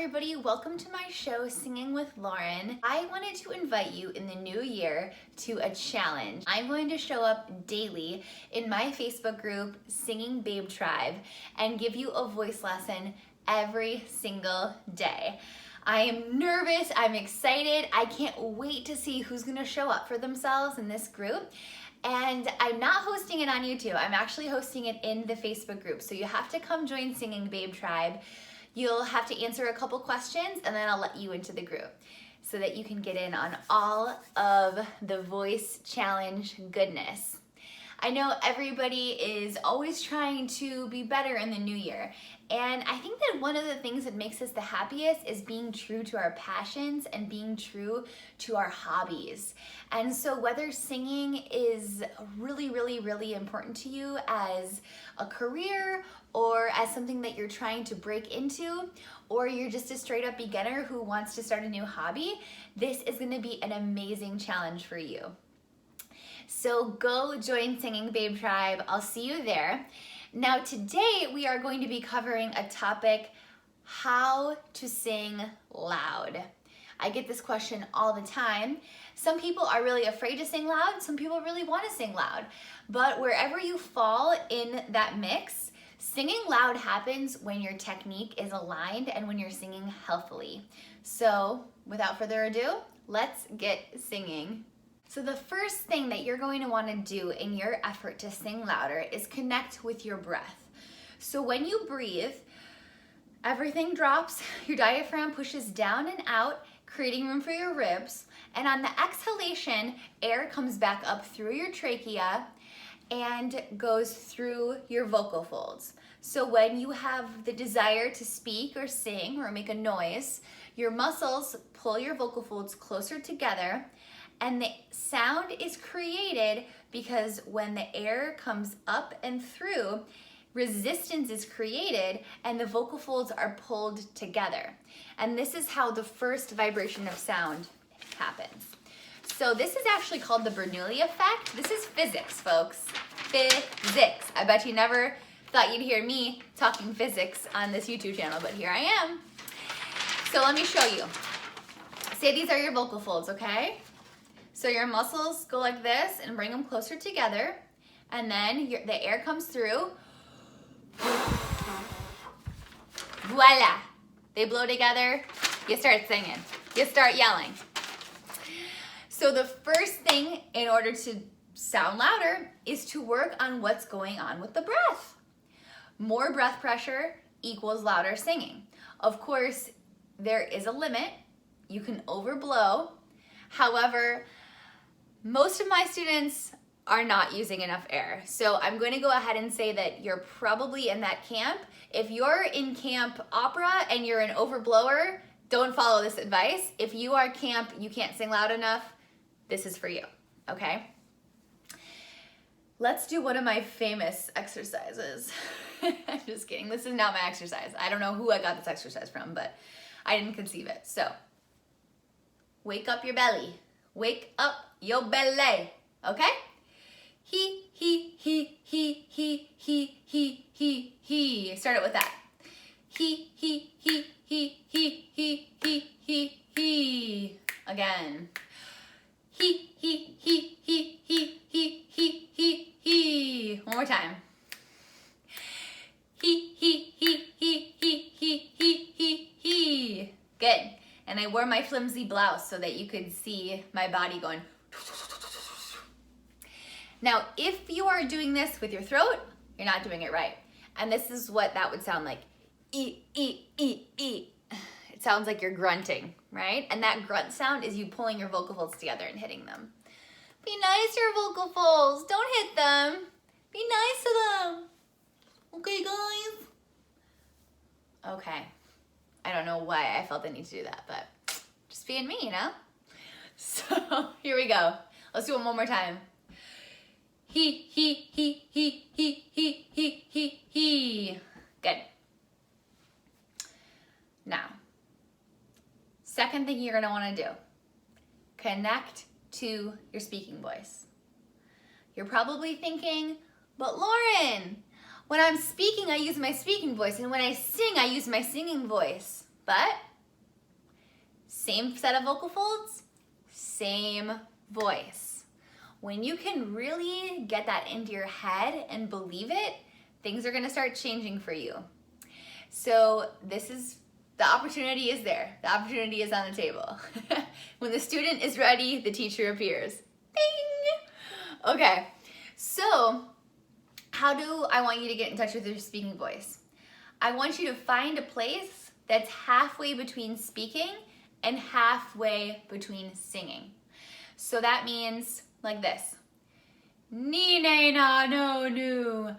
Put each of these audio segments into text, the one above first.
everybody, welcome to my show, Singing with Lauren. I wanted to invite you in the new year to a challenge. I'm going to show up daily in my Facebook group, Singing Babe Tribe, and give you a voice lesson every single day. I am nervous, I'm excited, I can't wait to see who's gonna show up for themselves in this group. And I'm not hosting it on YouTube, I'm actually hosting it in the Facebook group. So you have to come join Singing Babe Tribe. You'll have to answer a couple questions and then I'll let you into the group so that you can get in on all of the voice challenge goodness. I know everybody is always trying to be better in the new year. And I think that one of the things that makes us the happiest is being true to our passions and being true to our hobbies. And so whether singing is really important to you as a career or as something that you're trying to break into, or you're just a straight up beginner who wants to start a new hobby, this is gonna be an amazing challenge for you. So go join Singing Babe Tribe. I'll see you there. Now today we are going to be covering a topic, how to sing loud. I get this question all the time. Some people are really afraid to sing loud. Some people really want to sing loud. But wherever you fall in that mix, singing loud happens when your technique is aligned and when you're singing healthily. So without further ado, let's get singing. So the first thing that you're going to want to do in your effort to sing louder is connect with your breath. So when you breathe, everything drops, your diaphragm pushes down and out, creating room for your ribs. And on the exhalation, air comes back up through your trachea and goes through your vocal folds. So when you have the desire to speak or sing or make a noise, your muscles pull your vocal folds closer together, and the sound is created because when the air comes up and through, resistance is created and the vocal folds are pulled together. And this is how the first vibration of sound happens. So this is actually called the Bernoulli Effect. This is physics, folks. Physics. I bet you never thought you'd hear me talking physics on this YouTube channel, but here I am. So let me show you. Say these are your vocal folds, okay? So your muscles go like this and bring them closer together, and then the air comes through. Voila! They blow together, you start singing, you start yelling. So the first thing in order to sound louder is to work on what's going on with the breath. More breath pressure equals louder singing. Of course, there is a limit. You can overblow. However, most of my students are not using enough air. So I'm going to go ahead and say that you're probably in that camp. If you're in camp opera and you're an overblower, don't follow this advice. If you are camp, you can't sing loud enough, this is for you, okay? Let's do one of my famous exercises. I'm just kidding, this is not my exercise. I don't know who I got this exercise from, but I didn't conceive it. So, wake up your belly. Wake up your belly, okay? He. Start it with that. He. Again. He. One more time. He. Good. And I wore my flimsy blouse so that you could see my body going. Now, if you are doing this with your throat, you're not doing it right. And this is what that would sound like. It sounds like you're grunting, right? And that grunt sound is you pulling your vocal folds together and hitting them. Be nice to your vocal folds. Don't hit them. Be nice to them. Okay, guys? Okay. I don't know why I felt the need to do that, but just being me, you know? So here we go. Let's do it one more time. He. Good. Now, second thing you're gonna wanna do, connect to your speaking voice. You're probably thinking, but Lauren, when I'm speaking, I use my speaking voice, and when I sing, I use my singing voice. But Same set of vocal folds, same voice. When you can really get that into your head and believe it, things are gonna start changing for you. So the opportunity is there. The opportunity is on the table. When the student is ready, the teacher appears. Ding! Okay, so how do I want you to get in touch with your speaking voice? I want you to find a place that's halfway between speaking and halfway between singing. So that means like this. Ni ne na no nu.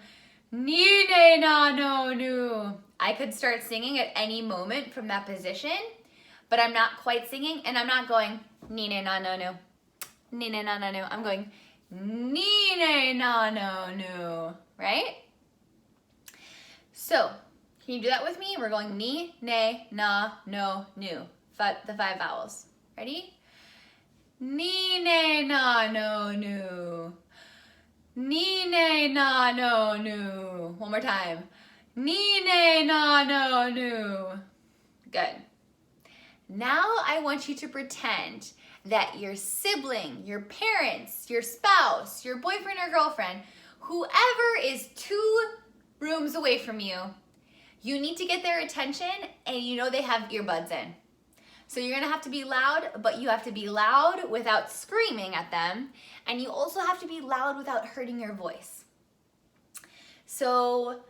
Ni ne na no nu. I could start singing at any moment from that position, but I'm not quite singing and I'm not going ni ne na no nu. Ni ne na no nu. I'm going ni ne na no nu, right? So, can you do that with me? We're going ni, ne, na, no, nu. The 5 vowels. Ready? Ni, ne, na, no, nu. Ni, ne, na, no, nu. One more time. Ni, ne, na, no, nu. Good. Now I want you to pretend that your sibling, your parents, your spouse, your boyfriend or girlfriend, whoever is 2 rooms away from you, you need to get their attention and you know they have earbuds in. So you're gonna have to be loud, but you have to be loud without screaming at them. And you also have to be loud without hurting your voice. So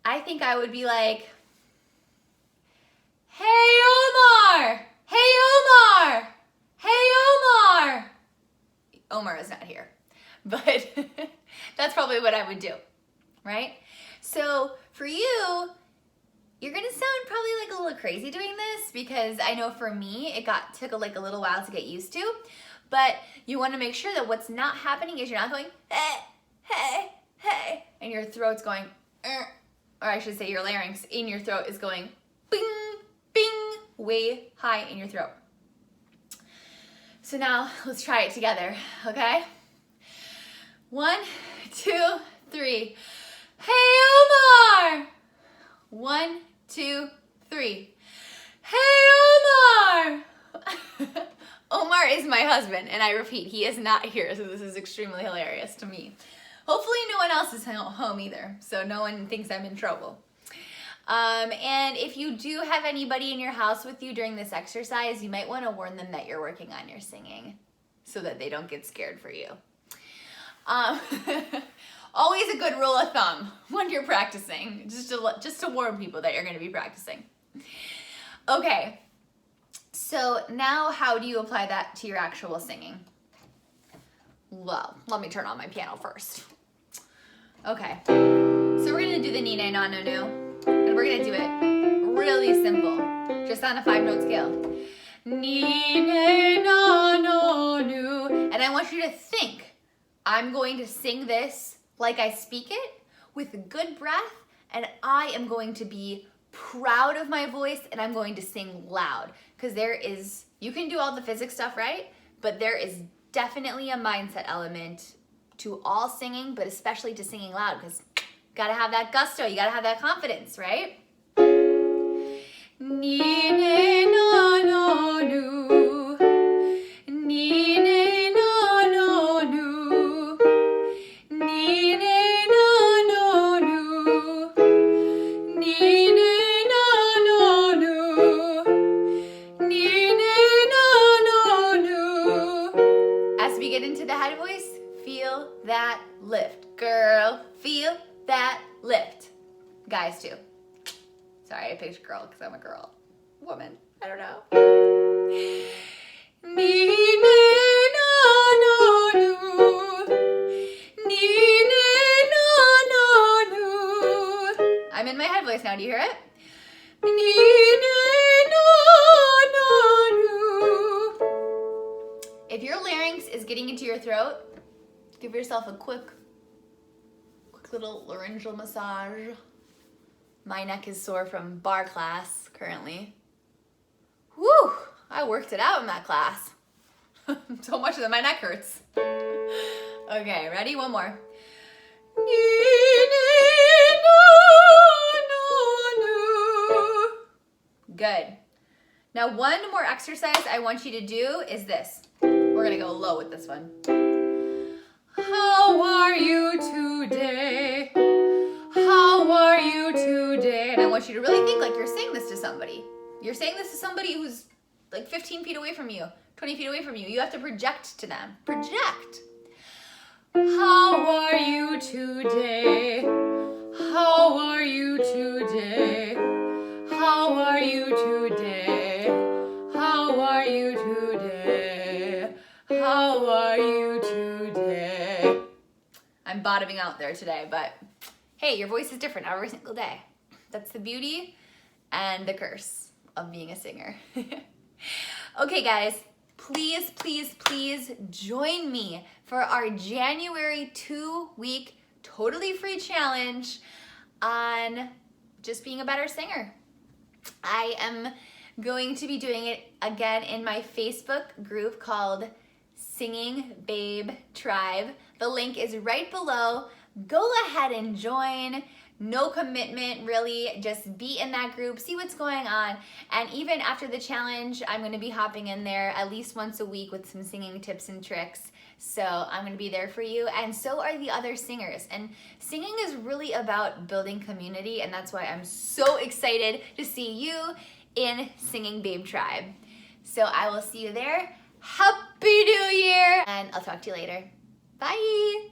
I think I would be like, hey Omar! Hey Omar! Hey Omar! Omar is not here, but that's probably what I would do, right? So for you, you're gonna sound probably like a little crazy doing this because I know for me, it took like a little while to get used to, but you wanna make sure that what's not happening is you're not going, hey, hey, hey, and your throat's going, or I should say your larynx in your throat is going bing, bing, way high in your throat. So now let's try it together, okay? 1, 2, 3. Hey Omar! 1, 2, 3. Hey Omar! Omar is my husband, and I repeat, he is not here, so this is extremely hilarious to me. Hopefully no one else is home either, so no one thinks I'm in trouble. And if you do have anybody in your house with you during this exercise, you might want to warn them that you're working on your singing so that they don't get scared for you. Always a good rule of thumb when you're practicing, just to warn people that you're going to be practicing. Okay, so now how do you apply that to your actual singing? Well, let me turn on my piano first. Okay, so we're going to do the ni, ne, na, no, nu. And we're gonna do it really simple, just on a 5-note scale. Ni, ne, na, no, nu. And I want you to think, I'm going to sing this like I speak it with a good breath, and I am going to be proud of my voice, and I'm going to sing loud. Because you can do all the physics stuff, right? But there is definitely a mindset element to all singing, but especially to singing loud, because gotta have that gusto, you gotta have that confidence, right? Ni, ne, na, no, nu. Ni, ne, na, no, nu. Ni, ne, na, no, nu. Ni, ne, na, no, nu. Ni, ne, na, no, nu. As we get into the head voice, feel that lift. Girl, feel that lift. Guys too. Sorry, I picked girl because I'm a girl. Woman. I don't know. Ni, ne, na, no, nu. Ni, ne, na, no, nu. I'm in my head voice now. Do you hear it? Ni, ne, na, no, nu. If your larynx is getting into your throat, give yourself a quick little laryngeal massage. My neck is sore from bar class currently. Whew, I worked it out in that class. So much that my neck hurts. Okay, ready? One more. Good. Now, one more exercise I want you to do is this. We're gonna go low with this one. How are you today? How are you today? And I want you to really think like you're saying this to somebody. You're saying this to somebody who's like 15 feet away from you, 20 feet away from you. You have to project to them. Project. How are you today? How are you today? How are you today? How are you today? How are you today? I'm bottoming out there today, but hey, your voice is different every single day. That's the beauty and the curse of being a singer. Okay, guys, please, please, please join me for our January 2-week totally free challenge on just being a better singer. I am going to be doing it again in my Facebook group called Singing Babe Tribe. The link is right below. Go ahead and join. No commitment, really. Just be in that group, see what's going on. And even after the challenge, I'm going to be hopping in there at least once a week with some singing tips and tricks. So I'm going to be there for you, and so are the other singers. And singing is really about building community, and that's why I'm so excited to see you in Singing Babe Tribe. So I will see you there. Happy New Year, and I'll talk to you later. Bye.